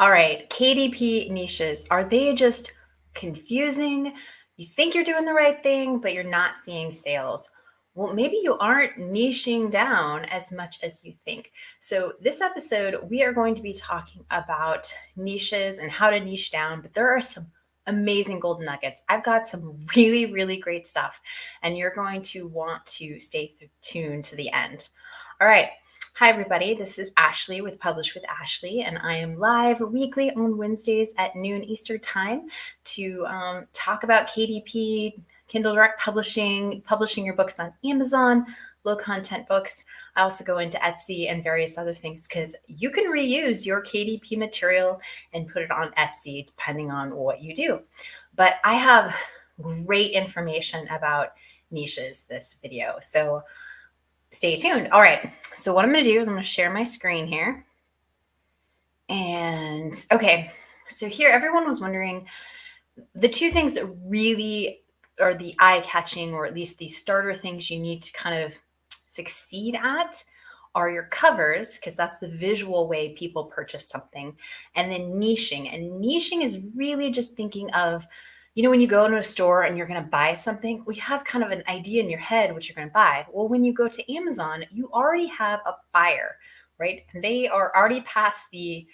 All right, KDP niches, are they just confusing? You think you're doing the right thing, but you're not seeing sales. Well, maybe you aren't niching down as much as you think. So this episode, we are going to be talking about niches and how to niche down, but there are some amazing golden nuggets. I've got some really, really great stuff, and you're going to want to stay tuned to the end. All right. Hi, everybody. This is Ashley with Publish with Ashley, and I am live weekly on Wednesdays at noon Eastern Time to talk about KDP, Kindle Direct Publishing, publishing your books on Amazon, low content books. I also go into Etsy and various other things because you can reuse your KDP material and put it on Etsy depending on what you do. But I have great information about niches this video. So stay tuned. All right. So what I'm going to do is I'm going to share my screen here. And okay. So here, everyone was wondering the two things that really are the eye-catching, or at least the starter things you need to kind of succeed at, are your covers, because that's the visual way people purchase something, and then niching. And niching is really just thinking of, when you go into a store and you're going to buy something, we have kind of an idea in your head what you're going to buy. Well, when you go to Amazon, you already have a buyer, right? And they are already past the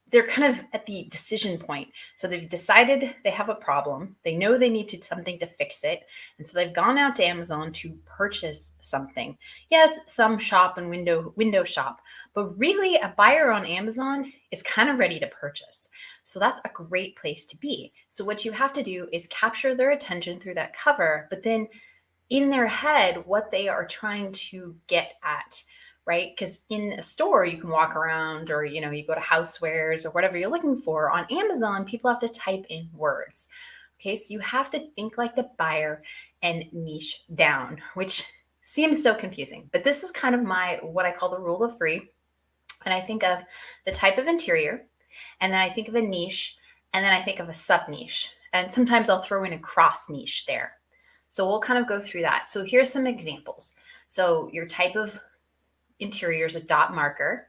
they're kind of at the decision point. So they've decided they have a problem. They know they need something to fix it. And so they've gone out to Amazon to purchase something. Yes, some shop and window shop, but really a buyer on Amazon is kind of ready to purchase. So that's a great place to be. So what you have to do is capture their attention through that cover, but then in their head, what they are trying to get at, right? Because in a store, you can walk around, or, you go to Housewares or whatever you're looking for. On Amazon, people have to type in words. Okay, so you have to think like the buyer and niche down, which seems so confusing. But this is kind of what I call the rule of three. And I think of the type of interior, and then I think of a niche, and then I think of a sub niche. And sometimes I'll throw in a cross niche there. So we'll kind of go through that. So here's some examples. So your type of interior is a dot marker,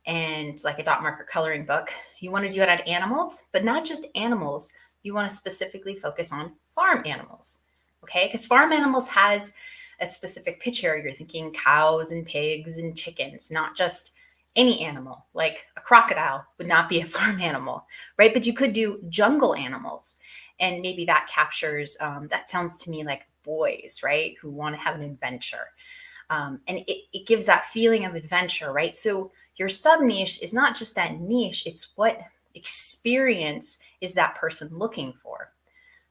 and like a dot marker coloring book. You want to do it on animals, but not just animals. You want to specifically focus on farm animals. Okay, because farm animals has a specific picture. You're thinking cows and pigs and chickens, not just any animal. Like a crocodile would not be a farm animal, right? But you could do jungle animals, and maybe that captures, that sounds to me like boys, right? Who want to have an adventure. And it gives that feeling of adventure, right? So your sub niche is not just that niche, it's what experience is that person looking for.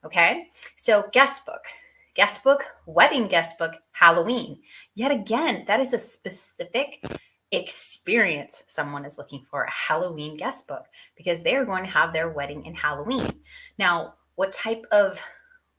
Okay, so guest book, wedding guest book, Halloween. Yet again, that is a specific experience someone is looking for, a Halloween guest book, because they are going to have their wedding in Halloween. Now, what type of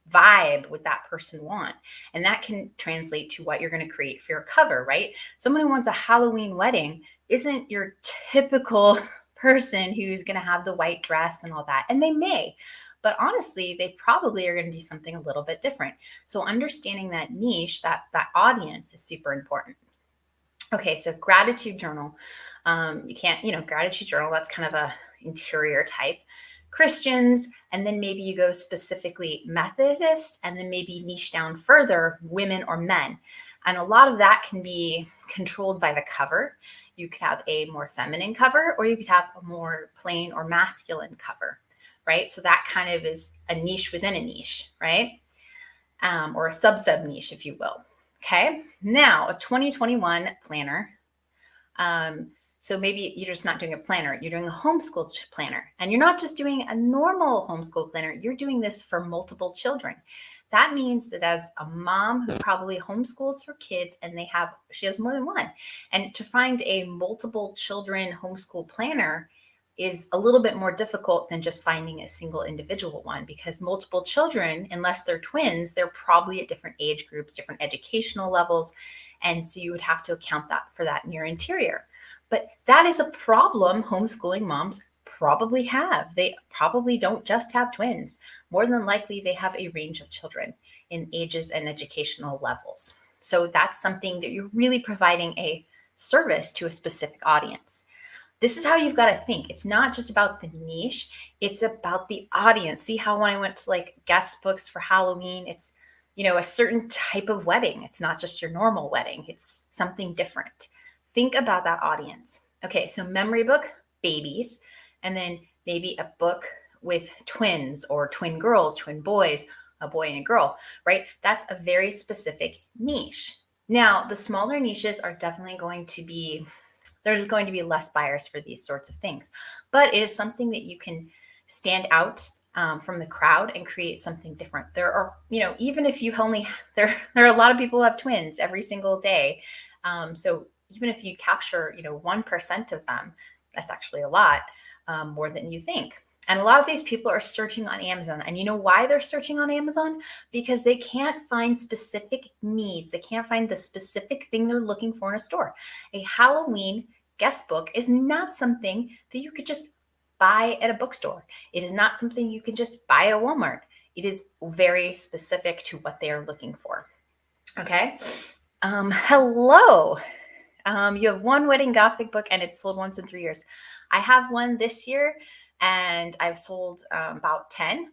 vibe would that person want? And that can translate to what you're going to create for your cover, right? Someone who wants a Halloween wedding isn't your typical person who's going to have the white dress and all that. And they may, but honestly, they probably are going to do something a little bit different. So understanding that niche, that audience, is super important. Okay, so gratitude journal. You can't, gratitude journal, that's kind of a interior type. Christians, and then maybe you go specifically Methodist, and then maybe niche down further, women or men. And a lot of that can be controlled by the cover. You could have a more feminine cover, or you could have a more plain or masculine cover, right? So that kind of is a niche within a niche, right? Or a sub niche, if you will. Okay, now a 2021 planner. So maybe you're just not doing a planner, you're doing a homeschool planner, and you're not just doing a normal homeschool planner, you're doing this for multiple children. That means that as a mom who probably homeschools her kids, and she has more than one, and to find a multiple children homeschool planner is a little bit more difficult than just finding a single individual one, because multiple children, unless they're twins, they're probably at different age groups, different educational levels. And so you would have to account for that in your interior. But that is a problem homeschooling moms probably have. They probably don't just have twins. More than likely, they have a range of children in ages and educational levels. So that's something that you're really providing a service to a specific audience. This is how you've got to think. It's not just about the niche, it's about the audience. See how when I went to like guest books for Halloween, it's, a certain type of wedding. It's not just your normal wedding, it's something different. Think about that audience. Okay, so memory book, babies, and then maybe a book with twins or twin girls, twin boys, a boy and a girl, right? That's a very specific niche. Now, the smaller niches are definitely going to be, there's going to be less buyers for these sorts of things, but it is something that you can stand out from the crowd and create something different. There are, even if you only, there are a lot of people who have twins every single day. So even if you capture, 1% of them, that's actually a lot more than you think. And a lot of these people are searching on Amazon. And you know why they're searching on Amazon? Because they can't find specific needs. They can't find the specific thing they're looking for in a store. A Halloween guest book is not something that you could just buy at a bookstore. It is not something you can just buy at Walmart. It is very specific to what they are looking for. Okay. Hello. You have one wedding Gothic book and it's sold once in 3 years. I have one this year and I've sold about 10.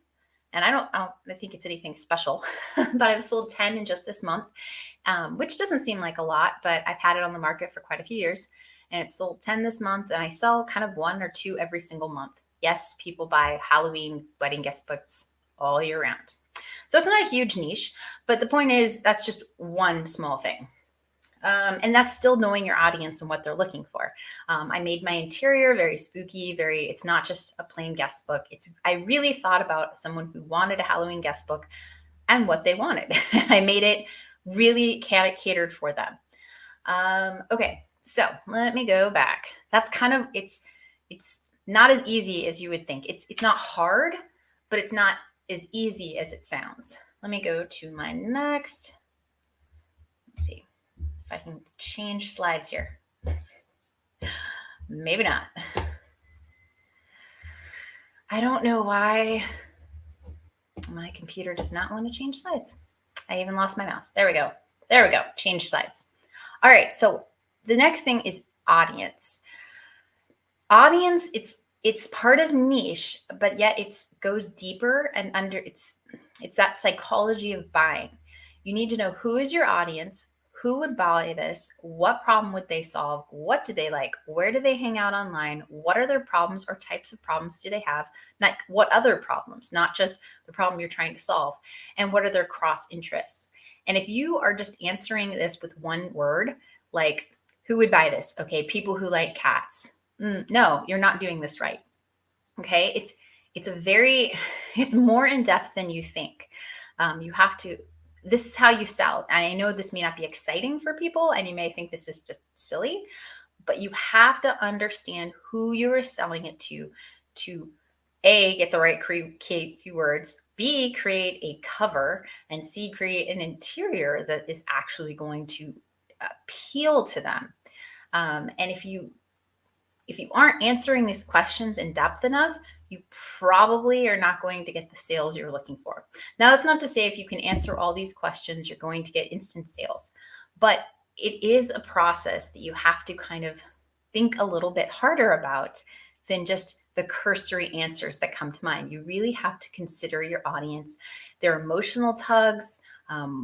And I don't think it's anything special, but I've sold 10 in just this month, which doesn't seem like a lot, but I've had it on the market for quite a few years and it's sold 10 this month. And I sell kind of 1 or 2 every single month. Yes, people buy Halloween wedding guest books all year round. So it's not a huge niche, but the point is that's just one small thing. And that's still knowing your audience and what they're looking for. I made my interior very spooky, it's not just a plain guest book. I really thought about someone who wanted a Halloween guest book and what they wanted. I made it really catered for them. Okay, so let me go back. That's kind of, it's not as easy as you would think. It's not hard, but it's not as easy as it sounds. Let me go to my next, let's see. I can change slides here. Maybe not. I don't know why my computer does not want to change slides. I even lost my mouse. There we go. Change slides. All right. So the next thing is audience. Audience, it's part of niche, but yet it goes deeper and under it's that psychology of buying. You need to know who is your audience. Who would buy this? What problem would they solve? What do they like? Where do they hang out online? What are their problems or types of problems do they have? Like what other problems, not just the problem you're trying to solve. And what are their cross interests? And if you are just answering this with one word, like who would buy this? Okay, people who like cats. No, you're not doing this right. Okay, it's more in depth than you think. You have to. This is how you sell. I know this may not be exciting for people and you may think this is just silly, but you have to understand who you are selling it to A, get the right keywords, B, create a cover, and C, create an interior that is actually going to appeal to them. And if you aren't answering these questions in depth enough, you probably are not going to get the sales you're looking for. Now, that's not to say if you can answer all these questions, you're going to get instant sales, but it is a process that you have to kind of think a little bit harder about than just the cursory answers that come to mind. You really have to consider your audience, their emotional tugs,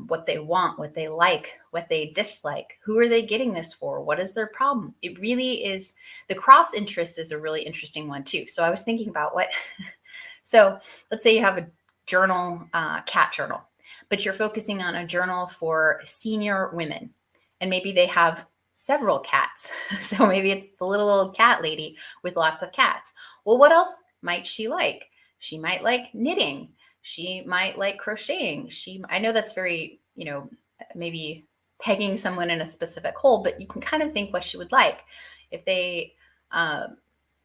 what they want, what they like, what they dislike. Who are they getting this for? What is their problem? It really is, the cross interest is a really interesting one too. So I was thinking about so let's say you have a journal, cat journal, but you're focusing on a journal for senior women and maybe they have several cats. So maybe it's the little old cat lady with lots of cats. Well, what else might she like? She might like knitting. She might like crocheting. I know that's very, maybe pegging someone in a specific hole, but you can kind of think what she would like. If they,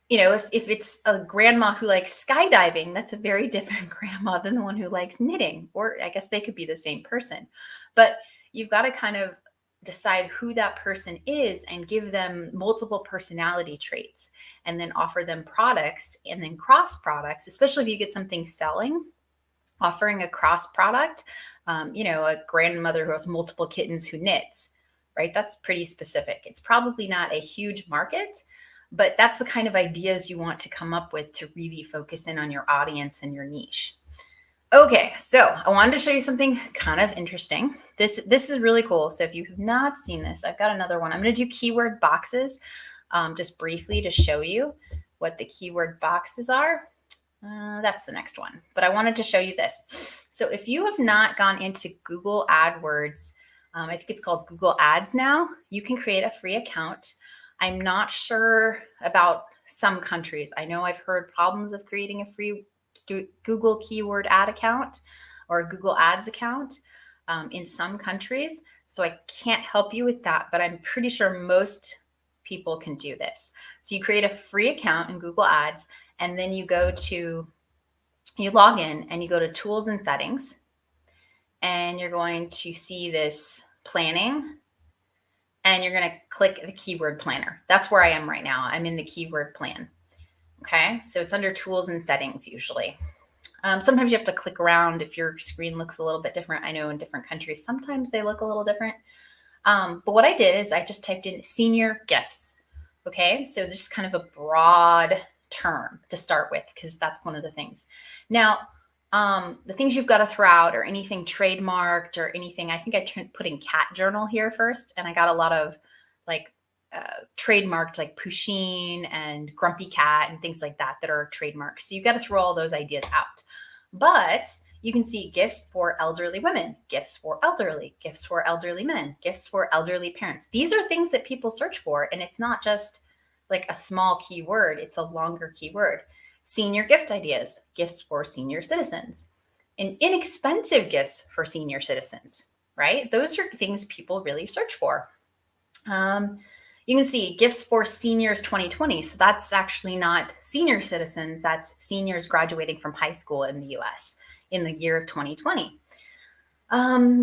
if it's a grandma who likes skydiving, that's a very different grandma than the one who likes knitting, or I guess they could be the same person. But you've got to kind of decide who that person is and give them multiple personality traits and then offer them products and then cross products, especially if you get something selling. Offering a cross product, a grandmother who has multiple kittens who knits, right? That's pretty specific. It's probably not a huge market, But that's the kind of ideas you want to come up with to really focus in on your audience and your niche. Okay, so I wanted to show you something kind of interesting. This is really cool. So if you have not seen this, I've got another one. I'm going to do keyword boxes just briefly to show you what the keyword boxes are. That's the next one. But I wanted to show you this. So if you have not gone into Google AdWords, I think it's called Google Ads now, you can create a free account. I'm not sure about some countries. I know I've heard problems of creating a free Google keyword ad account or a Google Ads account in some countries. So I can't help you with that, but I'm pretty sure most people can do this. So you create a free account in Google Ads, and then you log in and you go to Tools and Settings, and you're going to see this planning, and you're going to click the keyword planner. That's where I am right now. I'm in the keyword plan. Okay, so it's under Tools and Settings usually. Sometimes you have to click around if your screen looks a little bit different. I know in different countries, sometimes they look a little different. But what I did is I just typed in senior gifts. Okay, so this is kind of a broad term to start with because that's one of the things. Now, the things you've got to throw out or anything trademarked or anything, I think I put in cat journal here first, and I got a lot of like trademarked like Pusheen and Grumpy Cat and things like that are trademarked. So you got to throw all those ideas out. But you can see gifts for elderly women, gifts for elderly men, gifts for elderly parents. These are things that people search for, and it's not just like a small keyword, it's a longer keyword. Senior gift ideas, gifts for senior citizens, and inexpensive gifts for senior citizens, right? Those are things people really search for. You can see gifts for seniors 2020. So that's actually not senior citizens. That's seniors graduating from high school in the US in the year of 2020.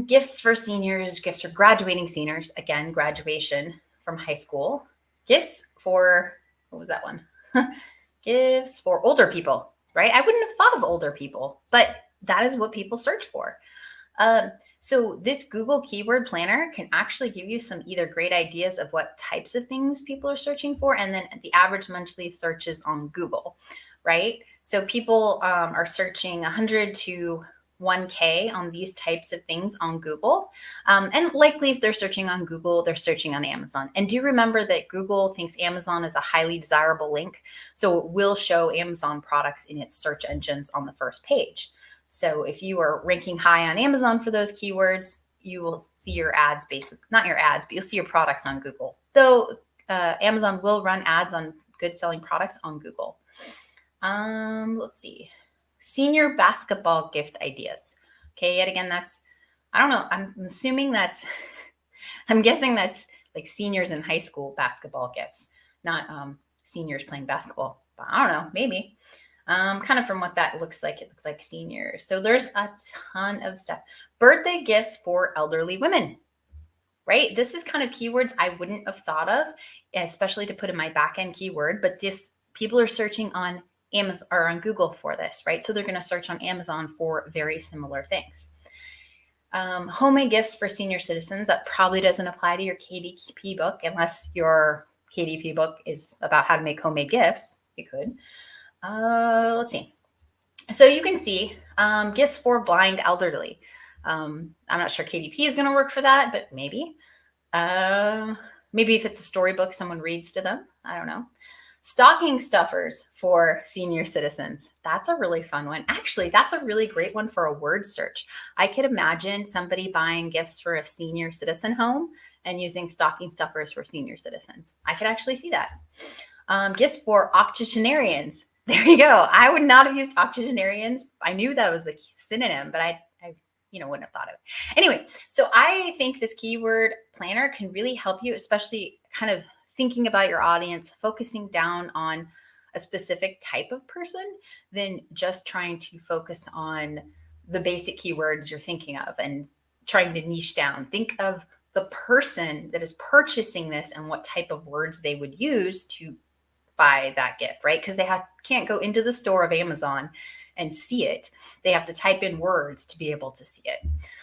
Gifts for seniors, gifts for graduating seniors. Again, graduation from high school. Gifts for, what was that one? Gifts for older people, right? I wouldn't have thought of older people, but that is what people search for. So this Google Keyword Planner can actually give you some either great ideas of what types of things people are searching for, and then the average monthly searches on Google, right? So people are searching 100 to 1K on these types of things on Google. And likely if they're searching on Google, they're searching on Amazon. And do remember that Google thinks Amazon is a highly desirable link. So it will show Amazon products in its search engines on the first page. So if you are ranking high on Amazon for those keywords, you will see your ads, not your ads, but you'll see your products on Google. Though Amazon will run ads on good selling products on Google. Let's see. Senior basketball gift ideas. Okay, yet again, I don't know. I'm assuming I'm guessing that's like seniors in high school basketball gifts, not seniors playing basketball. But I don't know, maybe. Kind of from what that looks like, it looks like seniors. So there's a ton of stuff. Birthday gifts for elderly women, right? This is kind of keywords I wouldn't have thought of, especially to put in my backend keyword, but people are searching on Amazon or on Google for this, right? So they're going to search on Amazon for very similar things. Homemade gifts for senior citizens, that probably doesn't apply to your KDP book unless your KDP book is about how to make homemade gifts. You could. Let's see. So you can see gifts for blind elderly. I'm not sure KDP is going to work for that, but maybe. Maybe if it's a storybook someone reads to them. I don't know. Stocking stuffers for senior citizens. That's a really fun one. Actually, that's a really great one for a word search. I could imagine somebody buying gifts for a senior citizen home and using stocking stuffers for senior citizens. I could actually see that. Gifts for octogenarians. There you go. I would not have used octogenarians. I knew that was a synonym, but I wouldn't have thought of it. Anyway, so I think this keyword planner can really help you, especially kind of thinking about your audience, focusing down on a specific type of person than just trying to focus on the basic keywords you're thinking of and trying to niche down. Think of the person that is purchasing this and what type of words they would use to buy that gift, right? Because they can't go into the store of Amazon and see it. They have to type in words to be able to see it.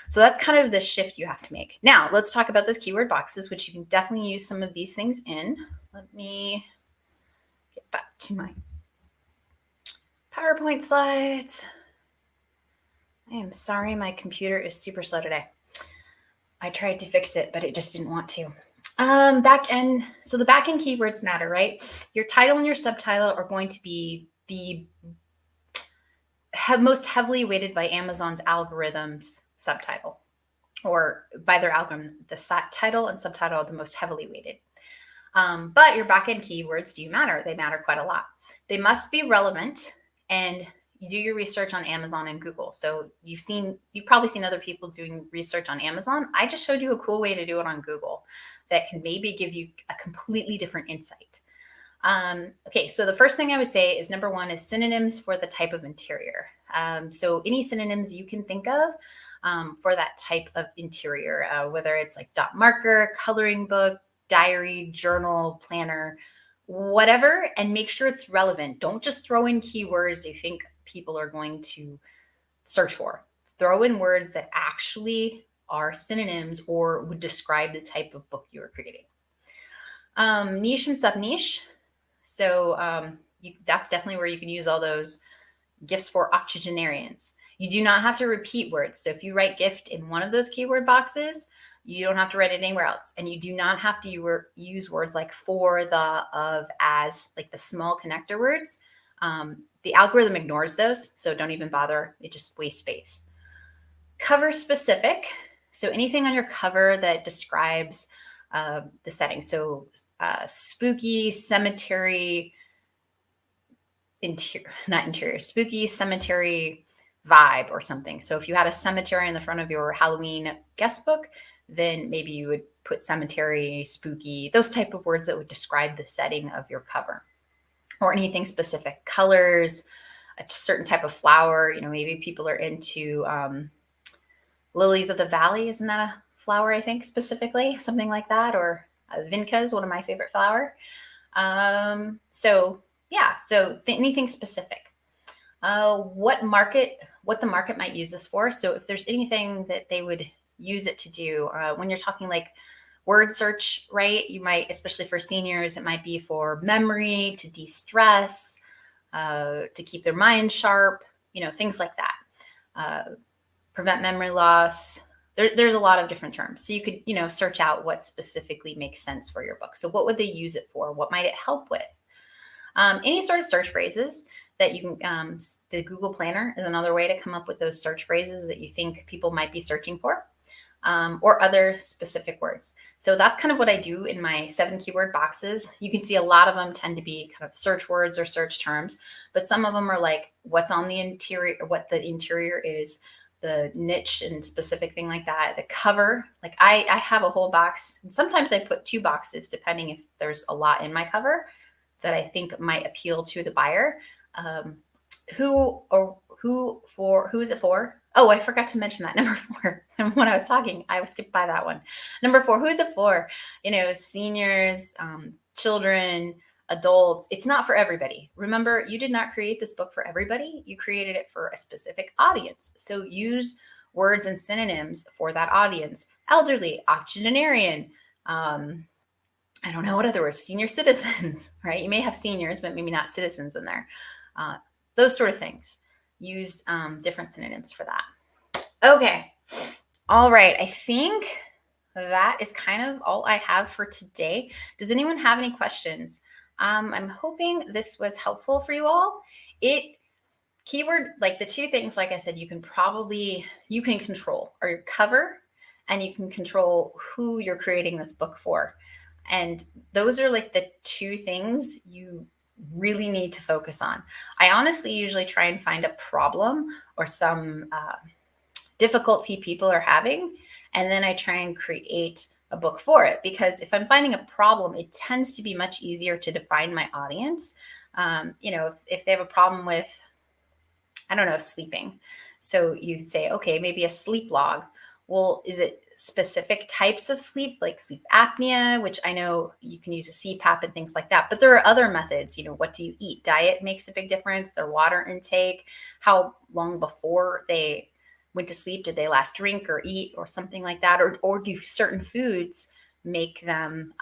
So that's kind of the shift you have to make. Now, let's talk about those keyword boxes, which you can definitely use some of these things in. Let me back to my PowerPoint slides. I am sorry, my computer is super slow today. I tried to fix it, but it just didn't want to. Backend. So the backend keywords matter, right? Your title and your subtitle are going to be the most heavily weighted by Amazon's algorithms subtitle, or by their algorithm, the title and subtitle are the most heavily weighted. But your backend keywords do matter. They matter quite a lot. They must be relevant, and you do your research on Amazon and Google. So you've probably seen other people doing research on Amazon. I just showed you a cool way to do it on Google that can maybe give you a completely different insight. Okay, so the first thing I would say is number one is synonyms for the type of interior. So any synonyms you can think of for that type of interior, whether it's like dot marker, coloring book, diary, journal, planner, whatever, and make sure it's relevant. Don't just throw in keywords you think people are going to search for. Throw in words that actually are synonyms or would describe the type of book you are creating. Niche and sub-niche. So that's definitely where you can use all those gifts for octogenarians. You do not have to repeat words. So if you write gift in one of those keyword boxes, you don't have to write it anywhere else. And you do not have to use words like for, the, of, as, like the small connector words. The algorithm ignores those, so don't even bother. It just wastes space. Cover specific. So anything on your cover that describes the setting. So spooky cemetery, spooky cemetery vibe or something. So if you had a cemetery in the front of your Halloween guest book, then maybe you would put cemetery, spooky, those type of words that would describe the setting of your cover. Or anything specific, colors, a certain type of flower. You know, maybe people are into lilies of the valley. Isn't that a flower, I think, specifically? Something like that. Or vinca is one of my favorite flower. So anything specific. What the market might use this for. So if there's anything that they would use it to do, when you're talking like word search, right? You might, especially for seniors, it might be for memory, to de-stress, to keep their mind sharp, you know, things like that. Prevent memory loss. There's a lot of different terms. So you could, you know, search out what specifically makes sense for your book. So what would they use it for? What might it help with? Any sort of search phrases that you can, the Google Planner is another way to come up with those search phrases that you think people might be searching for. Or other specific words. So that's kind of what I do in my 7 keyword boxes. You can see a lot of them tend to be kind of search words or search terms, but some of them are like what's on the interior, what the interior is, the niche and specific thing like that, the cover. Like I have a whole box, and sometimes I put 2 boxes depending if there's a lot in my cover that I think might appeal to the buyer. Who is it for? Oh, I forgot to mention that number 4. When I was talking, I skipped by that one. Number 4, who is it for? You know, seniors, children, adults. It's not for everybody. Remember, you did not create this book for everybody. You created it for a specific audience. So use words and synonyms for that audience. Elderly, octogenarian, I don't know what other words, senior citizens, right? You may have seniors, but maybe not citizens in there. Those sort of things. Use different synonyms for that. Okay. All right. I think that is kind of all I have for today. Does anyone have any questions? I'm hoping this was helpful for you all. Keyword, like the 2 things, like I said, you can control are your cover, and you can control who you're creating this book for. And those are like the 2 things you really need to focus on. I honestly usually try and find a problem or some difficulty people are having, and then I try and create a book for it. Because if I'm finding a problem, it tends to be much easier to define my audience. You know, if they have a problem with, I don't know, sleeping. So you say, okay, maybe a sleep log. Well, is it specific types of sleep, like sleep apnea, which I know you can use a CPAP and things like that. But there are other methods. You know, what do you eat? Diet makes a big difference. Their water intake, how long before they went to sleep did they last drink or eat or something like that? Or do certain foods make them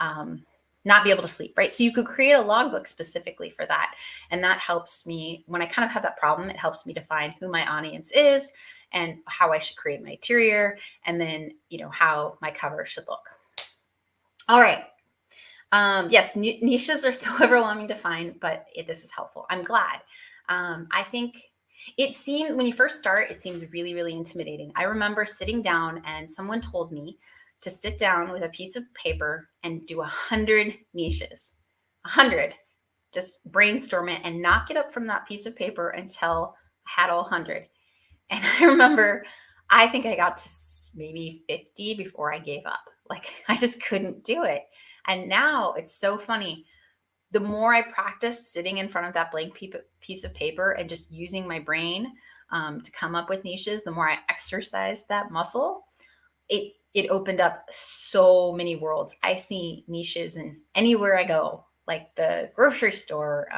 not be able to sleep, right? So you could create a logbook specifically for that. And that helps me when I kind of have that problem. It helps me define who my audience is and how I should create my interior, and then, how my cover should look. All right. Yes, niches are so overwhelming to find, but this is helpful. I'm glad. I think it seemed, when you first start, it seems really, really intimidating. I remember sitting down and someone told me to sit down with a piece of paper and do 100 niches, 100, just brainstorm it and not get up from that piece of paper until I had all 100. And I remember, I think I got to maybe 50 before I gave up. Like, I just couldn't do it. And now it's so funny. The more I practice sitting in front of that blank piece of paper and just using my brain to come up with niches, the more I exercise that muscle, it opened up so many worlds. I see niches in anywhere I go, like the grocery store,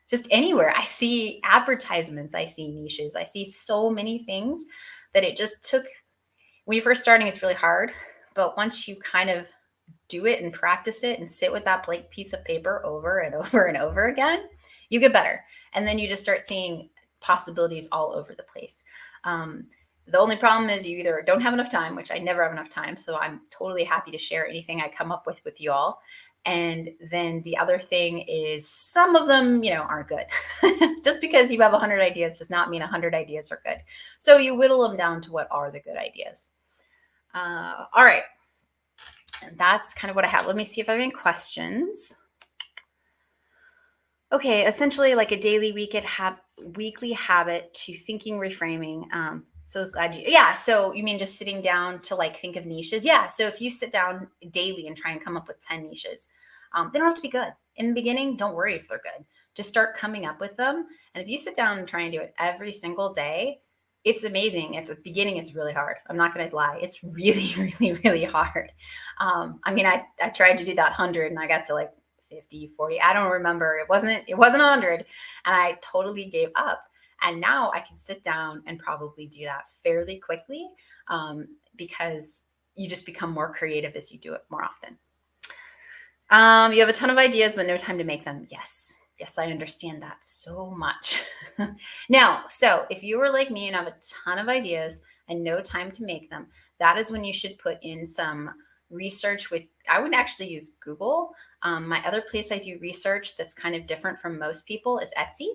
just anywhere. I see advertisements, I see niches, I see so many things that it just took. When you're first starting, it's really hard. But once you kind of do it and practice it and sit with that blank piece of paper over and over and over again, you get better. And then you just start seeing possibilities all over the place. The only problem is you either don't have enough time, which I never have enough time. So I'm totally happy to share anything I come up with you all. And then the other thing is some of them, aren't good. Just because you have 100 ideas does not mean 100 ideas are good. So you whittle them down to what are the good ideas. All right. That's kind of what I have. Let me see if I have any questions. Okay, essentially like a daily weekly habit to thinking, reframing. So glad so you mean just sitting down to like think of niches? Yeah, so if you sit down daily and try and come up with 10 niches, they don't have to be good. In the beginning, don't worry if they're good. Just start coming up with them. And if you sit down and try and do it every single day, it's amazing. At the beginning, it's really hard. I'm not going to lie. It's really, really, really hard. I tried to do that 100 and I got to like 50, 40. I don't remember. It wasn't 100. And I totally gave up. And now I can sit down and probably do that fairly quickly because you just become more creative as you do it more often. You have a ton of ideas, but no time to make them. Yes, I understand that so much. Now, so if you were like me and have a ton of ideas and no time to make them, that is when you should put in some research I would actually use Google. My other place I do research that's kind of different from most people is Etsy.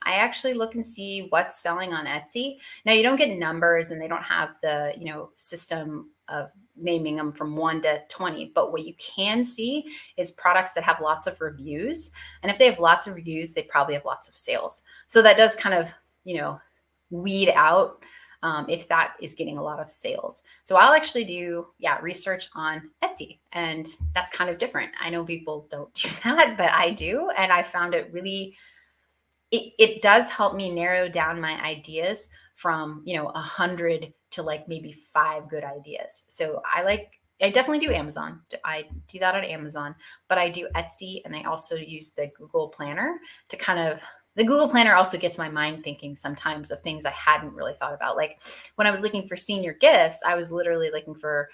I actually look and see what's selling on Etsy. Now, you don't get numbers and they don't have the, system of naming them from 1 to 20. But what you can see is products that have lots of reviews. And if they have lots of reviews, they probably have lots of sales. So that does kind of, weed out if that is getting a lot of sales. So I'll actually do, research on Etsy. And that's kind of different. I know people don't do that, but I do. And I found it really, it does help me narrow down my ideas from, 100 to like maybe 5 good ideas. So I definitely do Amazon. I do that on Amazon, but I do Etsy, and I also use the Google Planner to the Google Planner also gets my mind thinking sometimes of things I hadn't really thought about. Like when I was looking for senior gifts, I was literally looking for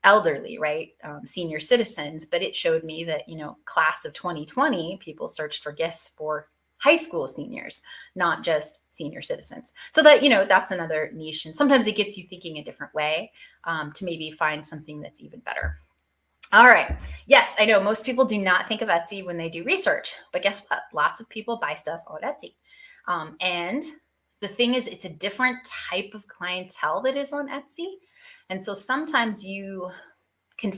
elderly, right? Senior citizens, but it showed me that, class of 2020, people searched for gifts for high school seniors, not just senior citizens. So that, that's another niche. And sometimes it gets you thinking a different way to maybe find something that's even better. All right. Yes, I know most people do not think of Etsy when they do research, but guess what? Lots of people buy stuff on Etsy. And the thing is, it's a different type of clientele that is on Etsy. And so sometimes you can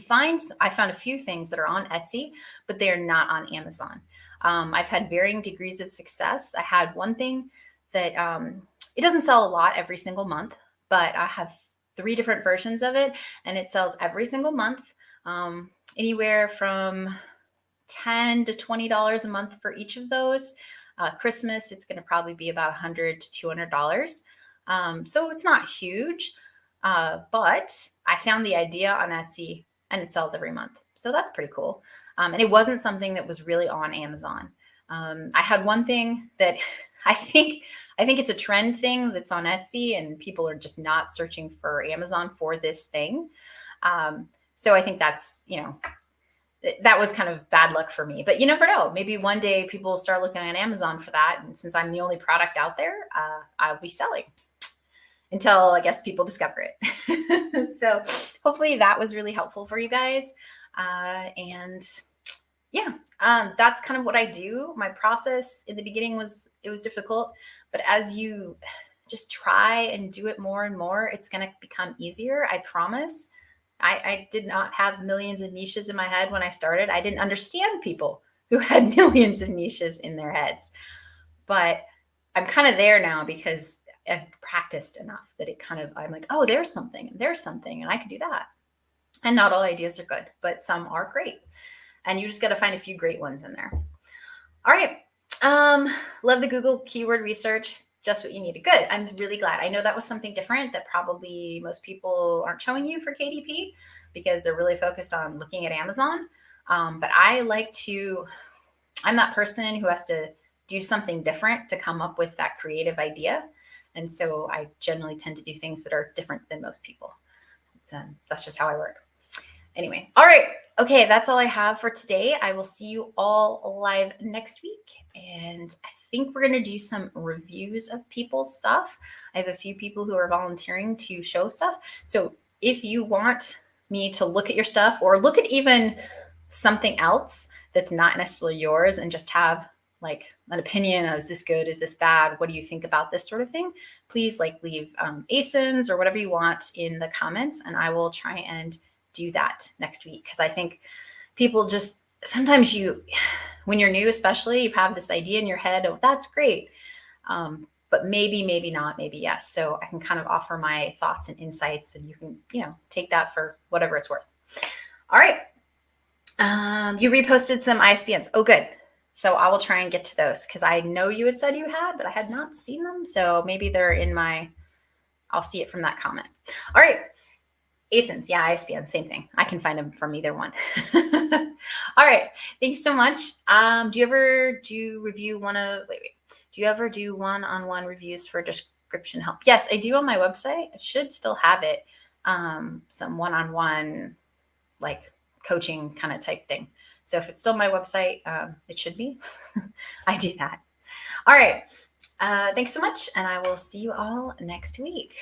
I found a few things that are on Etsy, but they're not on Amazon. I've had varying degrees of success. I had one thing that it doesn't sell a lot every single month, but I have 3 different versions of it, and it sells every single month, anywhere from $10 to $20 a month for each of those. Christmas, it's going to probably be about $100 to $200. So it's not huge, but I found the idea on Etsy, and it sells every month. So that's pretty cool. And it wasn't something that was really on Amazon. I had one thing that I think it's a trend thing that's on Etsy, and people are just not searching for Amazon for this thing. So I think that's, that was kind of bad luck for me. But you never know. Maybe one day people will start looking on Amazon for that. And since I'm the only product out there, I'll be selling until I guess people discover it. So hopefully that was really helpful for you guys. And yeah, that's kind of what I do. My process in the beginning was difficult, but as you just try and do it more and more, it's going to become easier. I promise. I did not have millions of niches in my head when I started. I didn't understand people who had millions of niches in their heads, but I'm kind of there now because I've practiced enough that I'm like, oh, there's something, and I can do that. And not all ideas are good, but some are great. And you just got to find a few great ones in there. All right. Love the Google keyword research. Just what you needed. Good. I'm really glad. I know that was something different that probably most people aren't showing you for KDP because they're really focused on looking at Amazon. But I'm that person who has to do something different to come up with that creative idea. And so I generally tend to do things that are different than most people. That's just how I work. Anyway, all right. Okay, that's all I have for today. I will see you all live next week. And I think we're going to do some reviews of people's stuff. I have a few people who are volunteering to show stuff. So if you want me to look at your stuff or look at even something else that's not necessarily yours and just have like an opinion of, is this good? Is this bad? What do you think about this sort of thing? Please leave ASINs or whatever you want in the comments, and I will try and do that next week. Because I think people just, sometimes when you're new, especially, you have this idea in your head, oh, that's great. But maybe not, maybe yes. So I can kind of offer my thoughts and insights, and you can, take that for whatever it's worth. All right. You reposted some ISBNs. Oh, good. So I will try and get to those because I know you had said you had, but I had not seen them. So maybe they're I'll see it from that comment. All right. ASINs, yeah, ISBN, same thing. I can find them from either one. All right, thanks so much. Do you ever do one-on-one reviews for description help? Yes, I do on my website. I should still have it. Some one-on-one coaching kind of type thing. So if it's still my website, it should be. I do that. All right. Thanks so much, and I will see you all next week.